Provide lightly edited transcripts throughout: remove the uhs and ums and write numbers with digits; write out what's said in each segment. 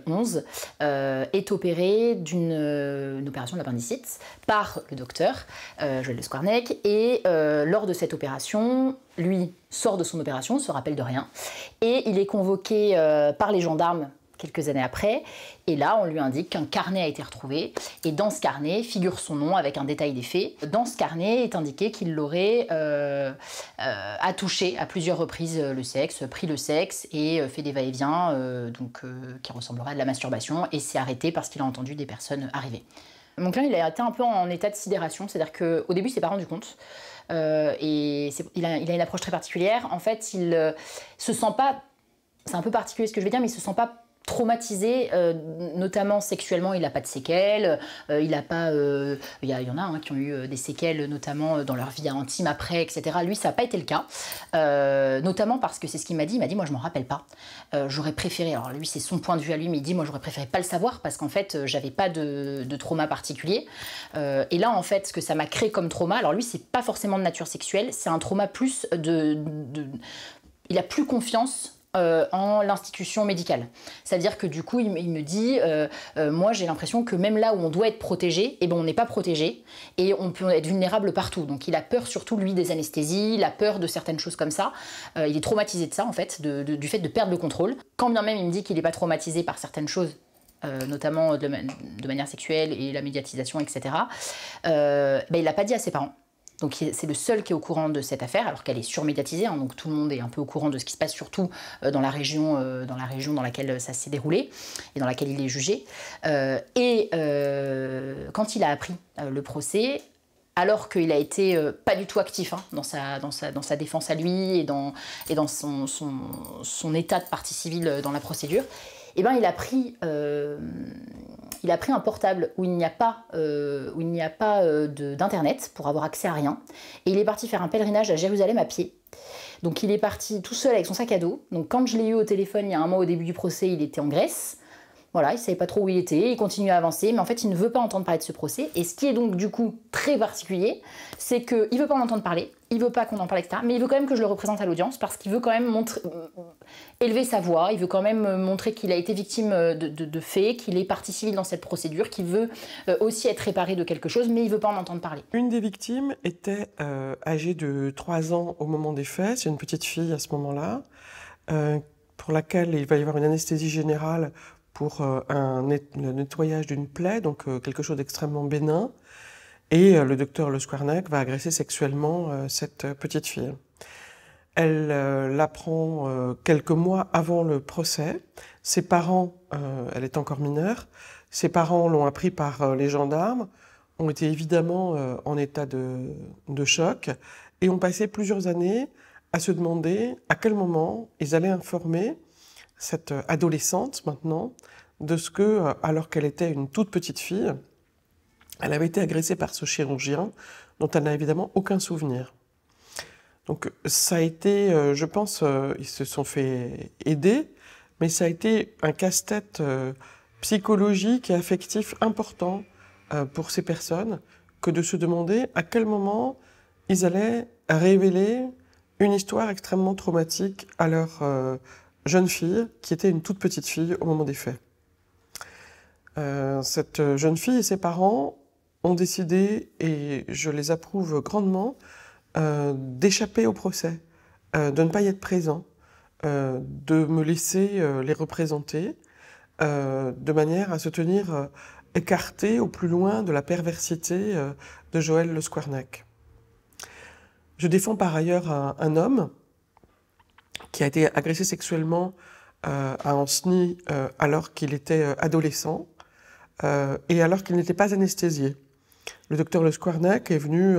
2011, est opéré d'une opération de l'appendicite par le docteur Joël Le Squarnec. Et lors de cette opération, lui sort de son opération, ne se rappelle de rien, et il est convoqué par les gendarmes quelques années après, et là on lui indique qu'un carnet a été retrouvé, et dans ce carnet figure son nom avec un détail des faits. Dans ce carnet est indiqué qu'il l'aurait attouché à plusieurs reprises le sexe, pris le sexe et fait des va-et-vient qui ressembleraient à de la masturbation, et s'est arrêté parce qu'il a entendu des personnes arriver. Mon client, il a été un peu en état de sidération, c'est-à-dire qu'au début il s'est pas rendu compte. Il a une approche très particulière. En fait, il se sent pas, c'est un peu particulier ce que je vais dire, mais il se sent pas traumatisé, notamment sexuellement. Il n'a pas de séquelles, il a pas, y en a qui ont eu des séquelles, notamment dans leur vie intime après, etc. Lui, ça n'a pas été le cas, notamment parce que c'est ce qu'il m'a dit. Il m'a dit, moi, je m'en rappelle pas. J'aurais préféré, alors lui, c'est son point de vue à lui, mais il dit, moi, j'aurais préféré pas le savoir parce qu'en fait, j'avais pas de trauma particulier. Et là, en fait, ce que ça m'a créé comme trauma, alors lui, c'est pas forcément de nature sexuelle, c'est un trauma plus il a plus confiance en l'institution médicale. C'est-à-dire que du coup, il me dit, moi j'ai l'impression que même là où on doit être protégé, eh ben, on n'est pas protégé et on peut être vulnérable partout. Donc il a peur surtout, lui, des anesthésies, il a peur de certaines choses comme ça. Il est traumatisé de ça, en fait, du fait de perdre le contrôle. Quand bien même il me dit qu'il n'est pas traumatisé par certaines choses, notamment de manière sexuelle et la médiatisation, etc., ben, il l'a pas dit à ses parents. Donc c'est le seul qui est au courant de cette affaire, alors qu'elle est surmédiatisée, hein, donc tout le monde est un peu au courant de ce qui se passe, surtout dans la région dans laquelle ça s'est déroulé et dans laquelle il est jugé. Quand il a appris le procès, alors qu'il a été pas du tout actif dans sa défense à lui et dans son état de partie civile dans la procédure, eh ben, il a pris un portable où il n'y a pas, d'internet pour avoir accès à rien. Et il est parti faire un pèlerinage à Jérusalem à pied. Donc il est parti tout seul avec son sac à dos. Donc quand je l'ai eu au téléphone il y a un mois au début du procès, il était en Grèce. Voilà, il ne savait pas trop où il était, il continue à avancer, mais en fait il ne veut pas entendre parler de ce procès. Et ce qui est donc du coup très particulier, c'est qu'il ne veut pas en entendre parler, il ne veut pas qu'on en parle, etc. Mais il veut quand même que je le représente à l'audience, parce qu'il veut quand même élever sa voix, il veut quand même montrer qu'il a été victime de faits, qu'il est partie civile dans cette procédure, qu'il veut aussi être réparé de quelque chose, mais il ne veut pas en entendre parler. Une des victimes était âgée de 3 ans au moment des faits, c'est une petite fille à ce moment-là, pour laquelle il va y avoir une anesthésie générale pour le nettoyage d'une plaie, donc quelque chose d'extrêmement bénin. Et le docteur Le Squarnec va agresser sexuellement cette petite fille. Elle l'apprend quelques mois avant le procès. Ses parents, elle est encore mineure, ses parents l'ont appris par les gendarmes, ont été évidemment en état de choc et ont passé plusieurs années à se demander à quel moment ils allaient informer cette adolescente maintenant de ce que, alors qu'elle était une toute petite fille, elle avait été agressée par ce chirurgien dont elle n'a évidemment aucun souvenir. Donc ça a été, je pense, ils se sont fait aider, mais ça a été un casse-tête psychologique et affectif important pour ces personnes que de se demander à quel moment ils allaient révéler une histoire extrêmement traumatique à leur jeune fille, qui était une toute petite fille au moment des faits. Cette jeune fille et ses parents ont décidé, et je les approuve grandement, d'échapper au procès, de ne pas y être présent, de me laisser les représenter, de manière à se tenir écarté au plus loin de la perversité de Joël Le Squarnec. Je défends par ailleurs un homme qui a été agressé sexuellement à Ancenis alors qu'il était adolescent et alors qu'il n'était pas anesthésié. Le docteur Le Squarnec est venu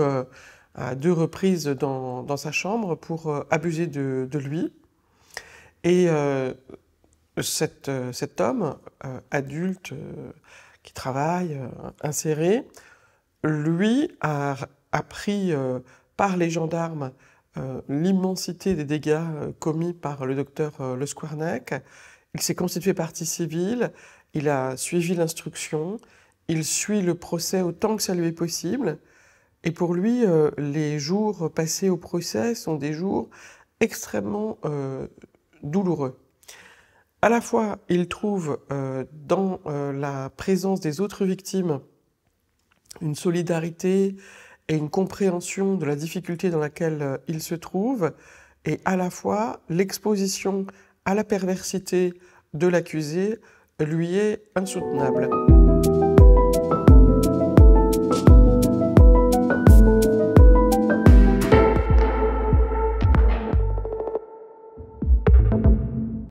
à 2 reprises dans sa chambre pour abuser de lui. Et cet homme, adulte, qui travaille, inséré, lui a pris par les gendarmes l'immensité des dégâts commis par le docteur Le Squarnec. Il s'est constitué partie civile, il a suivi l'instruction, il suit le procès autant que ça lui est possible. Et pour lui, les jours passés au procès sont des jours extrêmement douloureux. À la fois, il trouve dans la présence des autres victimes une solidarité et une compréhension de la difficulté dans laquelle il se trouve, et à la fois l'exposition à la perversité de l'accusé lui est insoutenable.